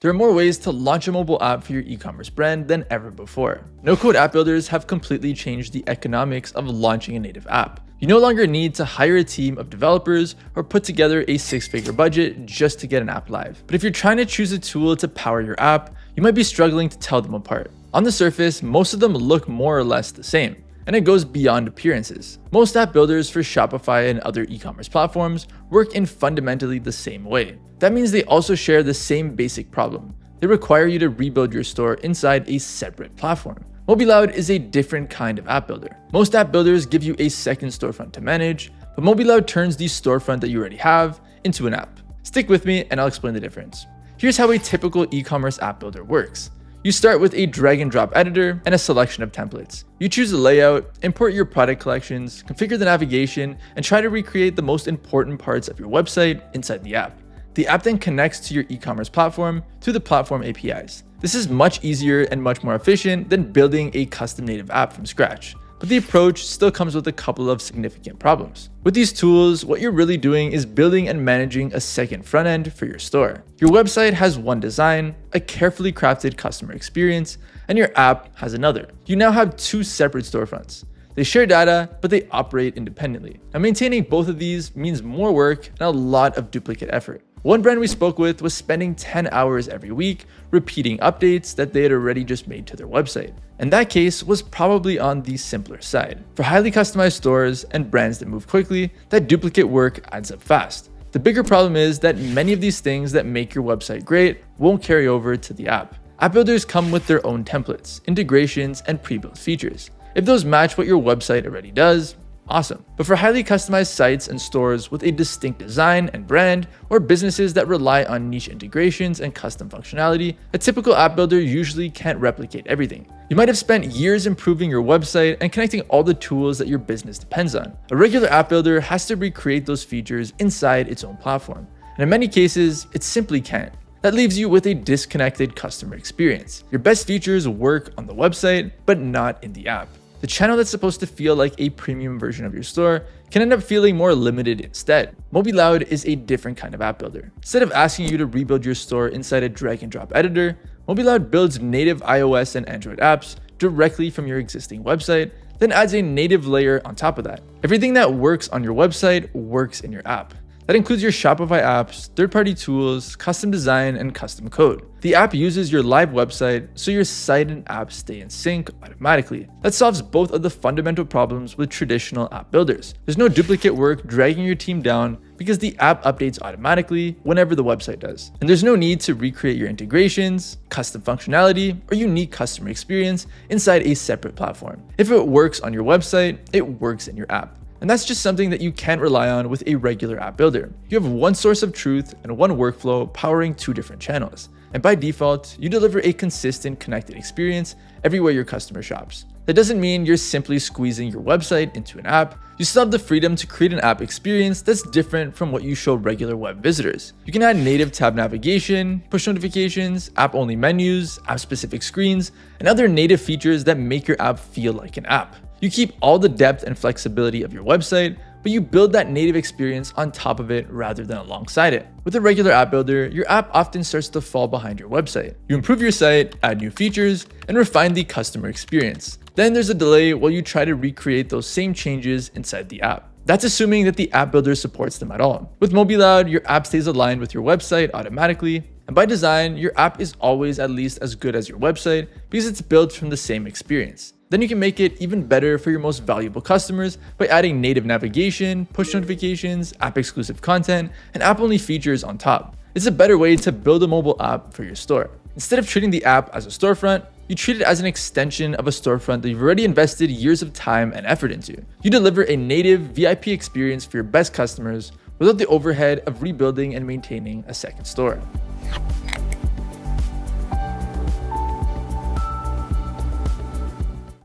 There are more ways to launch a mobile app for your e-commerce brand than ever before. No-code app builders have completely changed the economics of launching a native app. You no longer need to hire a team of developers or put together a six-figure budget just to get an app live. But if you're trying to choose a tool to power your app, you might be struggling to tell them apart. On the surface, most of them look more or less the same, and it goes beyond appearances. Most app builders for Shopify and other e-commerce platforms work in fundamentally the same way. That means they also share the same basic problem. They require you to rebuild your store inside a separate platform. MobiLoud is a different kind of app builder. Most app builders give you a second storefront to manage, but MobiLoud turns the storefront that you already have into an app. Stick with me and I'll explain the difference. Here's how a typical e-commerce app builder works. You start with a drag and drop editor and a selection of templates. You choose the layout, import your product collections, configure the navigation, and try to recreate the most important parts of your website inside the app. The app then connects to your e-commerce platform through the platform APIs. This is much easier and much more efficient than building a custom native app from scratch. But the approach still comes with a couple of significant problems. With these tools, what you're really doing is building and managing a second front end for your store. Your website has one design, a carefully crafted customer experience, and your app has another. You now have two separate storefronts. They share data, but they operate independently. Now, maintaining both of these means more work and a lot of duplicate effort. One brand we spoke with was spending 10 hours every week repeating updates that they had already just made to their website. And that case was probably on the simpler side. For highly customized stores and brands that move quickly, that duplicate work adds up fast. The bigger problem is that many of these things that make your website great won't carry over to the app. App builders come with their own templates, integrations, and pre-built features. If those match what your website already does, awesome. But for highly customized sites and stores with a distinct design and brand, or businesses that rely on niche integrations and custom functionality, a typical app builder usually can't replicate everything. You might have spent years improving your website and connecting all the tools that your business depends on. A regular app builder has to recreate those features inside its own platform. And in many cases, it simply can't. That leaves you with a disconnected customer experience. Your best features work on the website, but not in the app. The channel that's supposed to feel like a premium version of your store can end up feeling more limited instead. MobiLoud is a different kind of app builder. Instead of asking you to rebuild your store inside a drag and drop editor, MobiLoud builds native iOS and Android apps directly from your existing website, then adds a native layer on top of that. Everything that works on your website works in your app. That includes your Shopify apps, third-party tools, custom design, and custom code. The app uses your live website, so your site and app stay in sync automatically. That solves both of the fundamental problems with traditional app builders. There's no duplicate work dragging your team down because the app updates automatically whenever the website does. And there's no need to recreate your integrations, custom functionality, or unique customer experience inside a separate platform. If it works on your website, it works in your app. And that's just something that you can't rely on with a regular app builder. You have one source of truth and one workflow powering two different channels. And by default, you deliver a consistent connected experience everywhere your customer shops. That doesn't mean you're simply squeezing your website into an app. You still have the freedom to create an app experience that's different from what you show regular web visitors. You can add native tab navigation, push notifications, app-only menus, app-specific screens, and other native features that make your app feel like an app. You keep all the depth and flexibility of your website, but you build that native experience on top of it rather than alongside it. With a regular app builder, your app often starts to fall behind your website. You improve your site, add new features, and refine the customer experience. Then there's a delay while you try to recreate those same changes inside the app. That's assuming that the app builder supports them at all. With MobiLoud, your app stays aligned with your website automatically, and by design, your app is always at least as good as your website because it's built from the same experience. Then you can make it even better for your most valuable customers by adding native navigation, push notifications, app-exclusive content, and app-only features on top. It's a better way to build a mobile app for your store. Instead of treating the app as a storefront, you treat it as an extension of a storefront that you've already invested years of time and effort into. You deliver a native VIP experience for your best customers without the overhead of rebuilding and maintaining a second store.